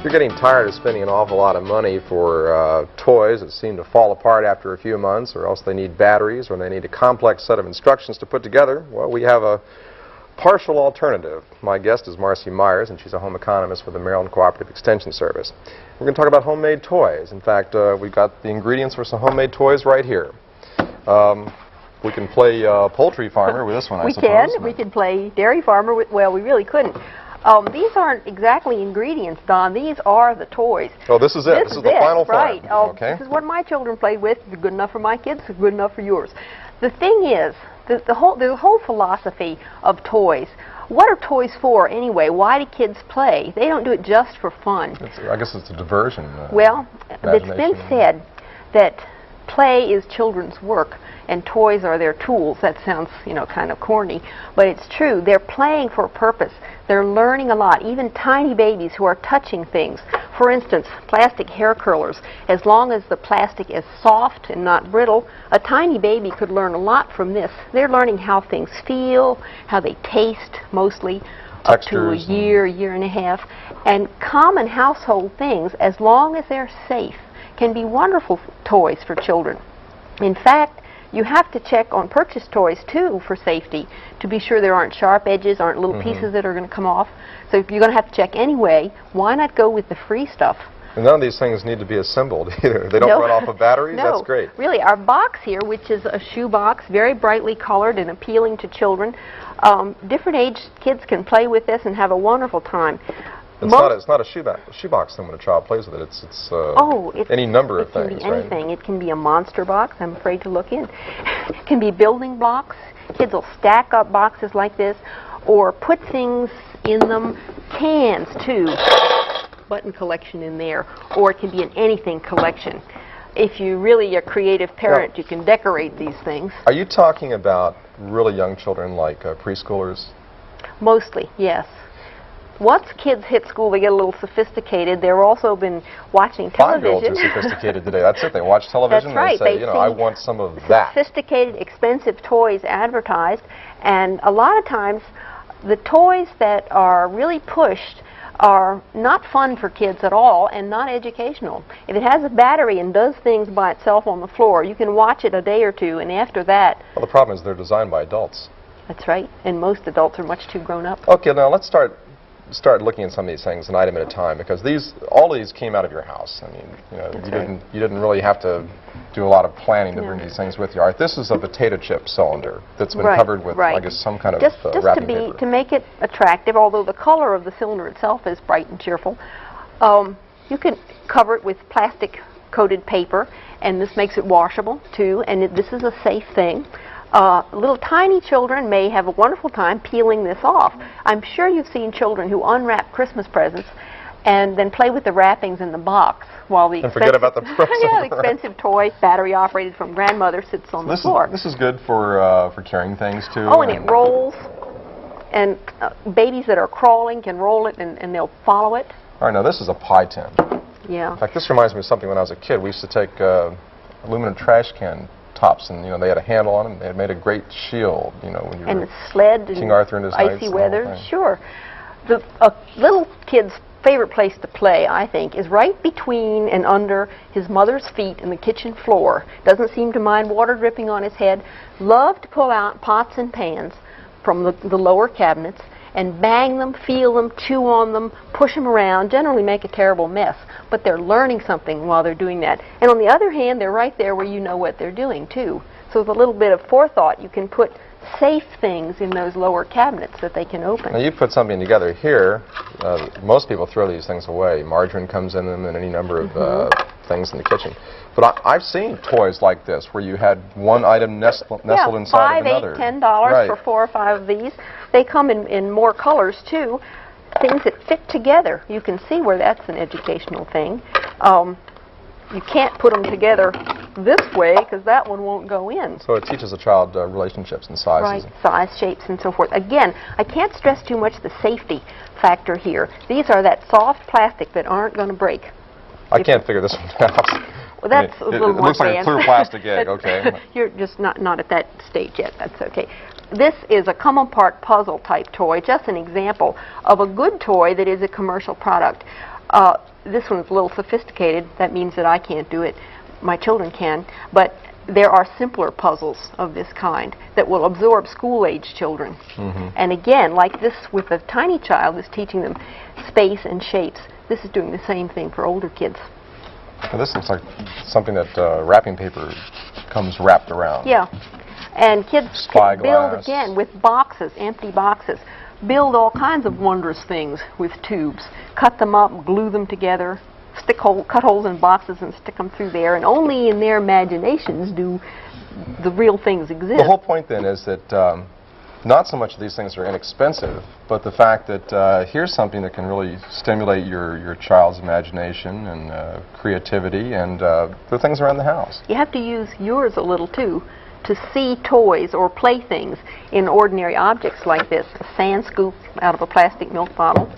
You're getting tired of spending an awful lot of money for toys that seem to fall apart after a few months, or else they need batteries, or they need a complex set of instructions to put together. Well, we have a partial alternative. My guest is Marcy Myers, and she's a home economist for the Maryland Cooperative Extension Service. We're going to talk about homemade toys. In fact, we've got the ingredients for some homemade toys right here. We can play poultry farmer with this one, I suppose. We can play dairy farmer with, well, we really couldn't. These aren't exactly ingredients, Don. These are the toys. Oh, this is it. This is the final form. Right. Okay. This is what my children played with. It's good enough for my kids. It's good enough for yours. The thing is, there's a whole philosophy of toys. What are toys for anyway? Why do kids play? They don't do it just for fun. I guess it's a diversion. Well, it's been said that play is children's work and toys are their tools. That sounds, kind of corny, but it's true. They're playing for a purpose. They're learning a lot, even tiny babies who are touching things. For instance, plastic hair curlers. As long as the plastic is soft and not brittle, a tiny baby could learn a lot from this. They're learning how things feel, how they taste, mostly, textures, up to a year and a half. And common household things, as long as they're safe, can be wonderful toys for children. In fact, you have to check on purchased toys, too, for safety, to be sure there aren't sharp edges, aren't little pieces that are going to come off. So if you're going to have to check anyway, why not go with the free stuff? And none of these things need to be assembled either. They don't run off of batteries? No. That's great. Really, our box here, which is a shoe box, very brightly colored and appealing to children. Different age kids can play with this and have a wonderful time. It's not a shoebox then when a child plays with it. It's any number of things, right? It can be anything. It can be a monster box. I'm afraid to look in. It can be building blocks. Kids will stack up boxes like this or put things in them. Cans, too. Button collection in there. Or it can be an anything collection. If you're really a creative parent, you can decorate these things. Are you talking about really young children like preschoolers? Mostly, yes. Once kids hit school, they get a little sophisticated. They've also been watching television. 5-year-olds are sophisticated today. That's it. They watch television. That's right. And they say, I want some of that. Sophisticated, expensive toys advertised. And a lot of times, the toys that are really pushed are not fun for kids at all and not educational. If it has a battery and does things by itself on the floor, you can watch it a day or two, and after that... Well, the problem is they're designed by adults. That's right. And most adults are much too grown up. Okay, now let's start looking at some of these things an item at a time, because all of these came out of your house. I mean, you didn't really have to do a lot of planning to bring these things with you. All right, this is a potato chip cylinder that's been covered with, I guess, some kind of wrapping paper. To make it attractive, although the color of the cylinder itself is bright and cheerful, you can cover it with plastic coated paper, and this makes it washable too, and this is a safe thing. Little tiny children may have a wonderful time peeling this off. I'm sure you've seen children who unwrap Christmas presents and then play with the wrappings in the box while the forget about the present. Yeah, the expensive toy, battery operated from grandmother, sits on the floor. This is good for carrying things too. Oh, and it rolls. And babies that are crawling can roll it and they'll follow it. All right, now this is a pie tin. Yeah. In fact, this reminds me of something when I was a kid. We used to take aluminum trash can tops, and they had a handle on them. They had made a great shield, when you and were the sled King Arthur and his icy knights weather. Sure. A little kid's favorite place to play, I think, is right between and under his mother's feet in the kitchen floor. Doesn't seem to mind water dripping on his head. Love to pull out pots and pans from the lower cabinets and bang them, feel them, chew on them, push them around, generally make a terrible mess. But they're learning something while they're doing that. And on the other hand, they're right there where you know what they're doing, too. So with a little bit of forethought, you can put safe things in those lower cabinets that they can open. Now, you put something together here. Most people throw these things away. Margarine comes in them and any number of things in the kitchen. But I've seen toys like this where you had one item nestled inside of another. $5, $8, $10 for 4 or 5 of these. They come in more colors, too. Things that fit together. You can see where that's an educational thing. You can't put them together this way because that one won't go in. So it teaches a child relationships and sizes. Right, size, shapes, and so forth. Again, I can't stress too much the safety factor here. These are that soft plastic that aren't going to break. I can't figure this one out. Well, that's a little more looks like a clear plastic egg, okay. You're just not at that stage yet. That's okay. This is a come-apart puzzle type toy, just an example of a good toy that is a commercial product. This one's a little sophisticated. That means that I can't do it. My children can. But there are simpler puzzles of this kind that will absorb school-age children. And again, like this with a tiny child, is teaching them space and shapes. This is doing the same thing for older kids. Well, this looks like something that wrapping paper comes wrapped around. Yeah. And kids can build, again, with boxes, empty boxes. Build all kinds of wondrous things with tubes. Cut them up, glue them together, cut holes in boxes and stick them through there, and only in their imaginations do the real things exist. The whole point then is that not so much these things are inexpensive, but the fact that here's something that can really stimulate your child's imagination and creativity and the things around the house. You have to use yours a little too, to see toys or playthings in ordinary objects like this, a sand scoop out of a plastic milk bottle.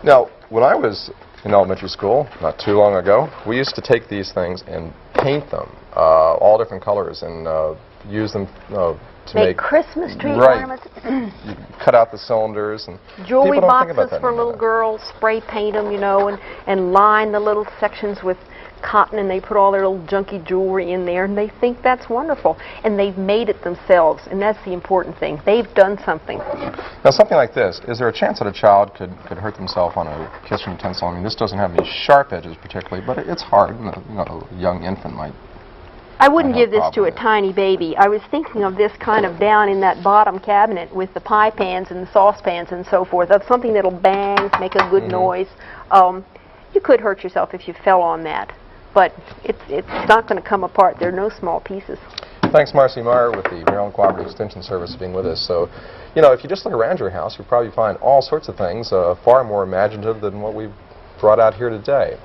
Now, when I was in elementary school, not too long ago, we used to take these things and paint them all different colors and use them to make Christmas tree right. ornaments. You cut out the cylinders and jewelry people don't think about boxes that for little girls, spray paint them, you know, and line the little sections with cotton, and they put all their little junky jewelry in there, and they think that's wonderful. And they've made it themselves, and that's the important thing. They've done something. Now, something like this, is there a chance that a child could hurt themselves on a kitchen utensil? I mean, this doesn't have any sharp edges particularly, but it's hard. You know, a young infant might. I wouldn't give this to a tiny baby. I was thinking of this kind of down in that bottom cabinet with the pie pans and the saucepans and so forth. That's something that'll bang, make a good noise. You could hurt yourself if you fell on that, but it's not going to come apart. There are no small pieces. Thanks, Marcy Meyer with the Maryland Cooperative Extension Service, for being with us. So, you know, if you just look around your house, you'll probably find all sorts of things far more imaginative than what we've brought out here today.